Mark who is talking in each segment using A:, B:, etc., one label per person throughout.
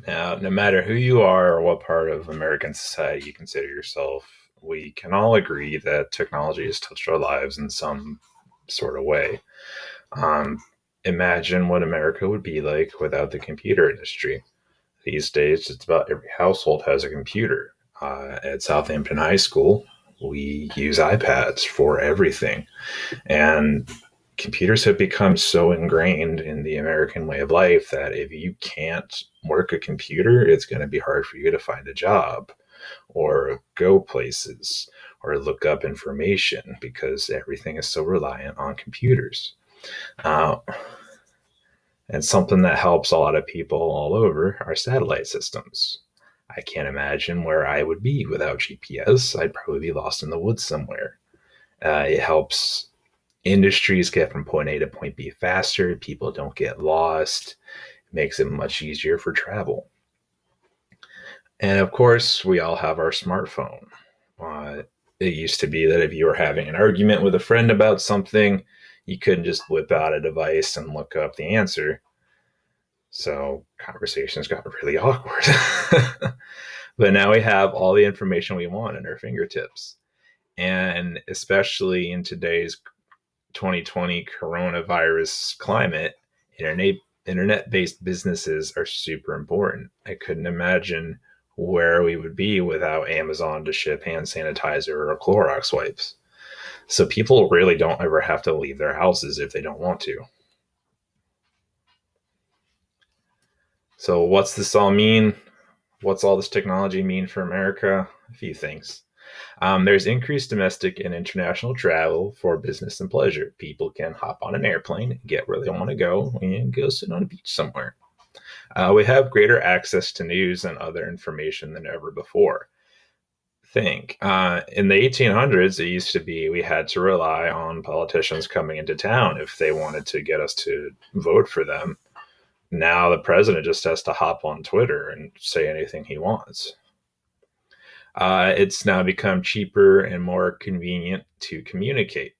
A: Now, no matter who you are or what part of American society you consider yourself, we can all agree that technology has touched our lives in some sort of way. Um, Imagine what America would be like without the computer industry. These days, just about every household has a computer. At Southampton High School, we use iPads for everything. And computers have become so ingrained in the American way of life that if you can't work a computer, it's going to be hard for you to find a job or go places or look up information because everything is so reliant on computers. Uh, and something that helps a lot of people all over are satellite systems. I can't imagine where I would be without GPS. I'd probably be lost in the woods somewhere. It helps industries get from point A to point B faster. People don't get lost. It makes it much easier for travel. And of course, we all have our smartphone. It used to be that if you were having an argument with a friend about something, you couldn't just whip out a device and look up the answer. So conversations got really awkward. But now we have all the information we want at our fingertips. And especially in today's 2020 coronavirus climate, internet-based businesses are super important. I couldn't imagine where we would be without Amazon to ship hand sanitizer or Clorox wipes. So people really don't ever have to leave their houses if they don't want to. So what's this all mean? What's all this technology mean for America? A few things. There's increased domestic and international travel for business and pleasure. People can hop on an airplane, get where they want to go, and go sit on a beach somewhere. We have greater access to news and other information than ever before. Think in the 1800s, it used to be we had to rely on politicians coming into town if they wanted to get us to vote for them. Now the president just has to hop on Twitter and say anything he wants. It's now become cheaper and more convenient to communicate.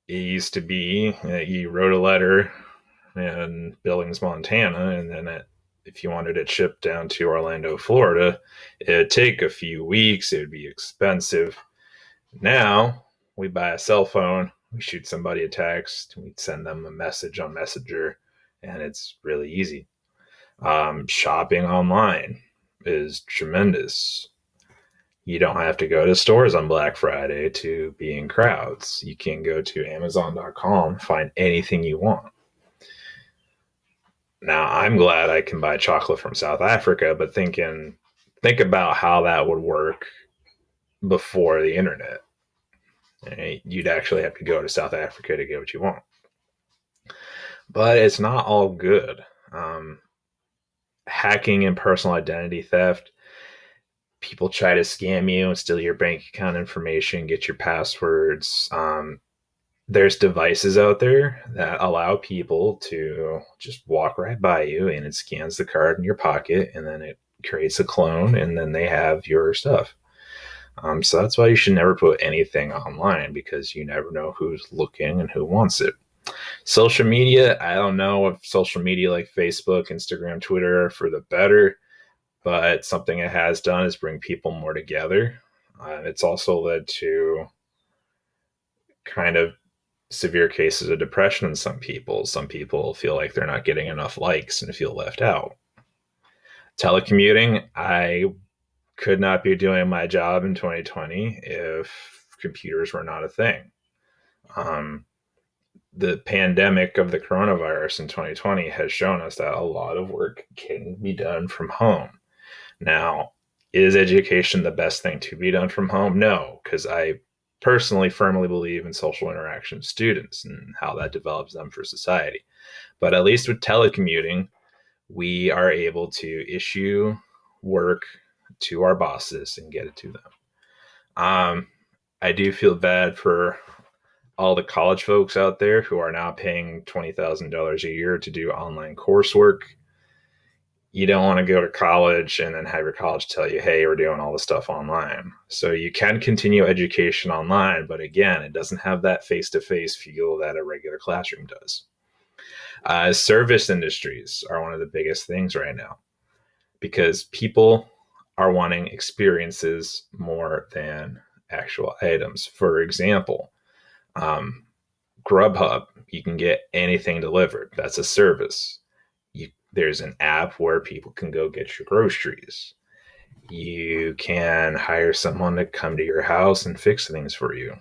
A: It used to be you wrote a letter in Billings, Montana, and then if you wanted it shipped down to Orlando, Florida, it'd take a few weeks. It would be expensive. Now we buy a cell phone, we shoot somebody a text, we send them a message on Messenger, and it's really easy. Shopping online is tremendous. You don't have to go to stores on Black Friday to be in crowds. You can go to Amazon.com, find anything you want. Now, I'm glad I can buy chocolate from South Africa, but think about how that would work before the internet. You'd actually have to go to South Africa to get what you want. But it's not all good. Hacking and personal identity theft. People try to scam you and steal your bank account information, get your passwords. There's devices out there that allow people to just walk right by you and it scans the card in your pocket and then it creates a clone and then they have your stuff. So that's why you should never put anything online because you never know who's looking and who wants it. Social media, I don't know if social media like Facebook, Instagram, Twitter are for the better, but something it has done is bring people more together. It's also led to kind of severe cases of depression in some people. Some people feel like they're not getting enough likes and feel left out. Telecommuting, I could not be doing my job in 2020 if computers were not a thing. The pandemic of the coronavirus in 2020 has shown us that a lot of work can be done from home. Now, is education the best thing to be done from home? No, because I personally firmly believe in social interaction with students and how that develops them for society. But at least with telecommuting, we are able to issue work to our bosses and get it to them. I do feel bad for all the college folks out there who are now paying $20,000 a year to do online coursework. You don't want to go to college and then have your college tell you, hey, we're doing all this stuff online. So you can continue education online, but again, it doesn't have that face-to-face feel that a regular classroom does. Service industries are one of the biggest things right now because people are wanting experiences more than actual items. For example, um, Grubhub, you can get anything delivered. That's a service. There's an app where people can go get your groceries. You can hire someone to come to your house and fix things for you.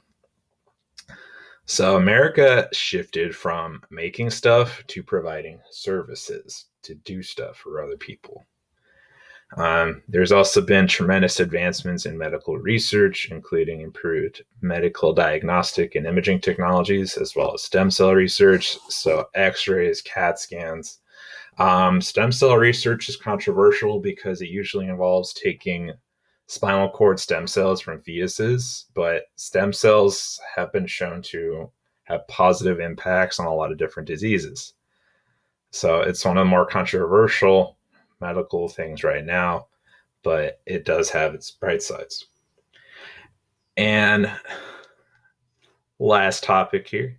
A: So America shifted from making stuff to providing services to do stuff for other people. There's also been tremendous advancements in medical research, including improved medical diagnostic and imaging technologies, as well as stem cell research. So, x rays, CAT scans. Stem cell research is controversial because it usually involves taking spinal cord stem cells from fetuses, but stem cells have been shown to have positive impacts on a lot of different diseases. So, it's one of the more controversial medical things right now, but it does have its bright sides. And last topic here,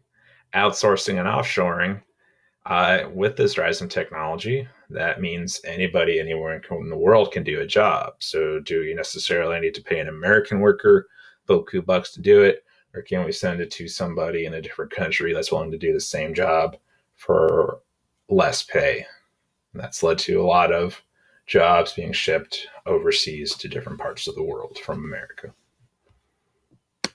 A: outsourcing and offshoring. With this rise in technology, that means anybody anywhere in the world can do a job. So do you necessarily need to pay an American worker beaucoup bucks to do it, or can we send it to somebody in a different country that's willing to do the same job for less pay? And that's led to a lot of jobs being shipped overseas to different parts of the world from America.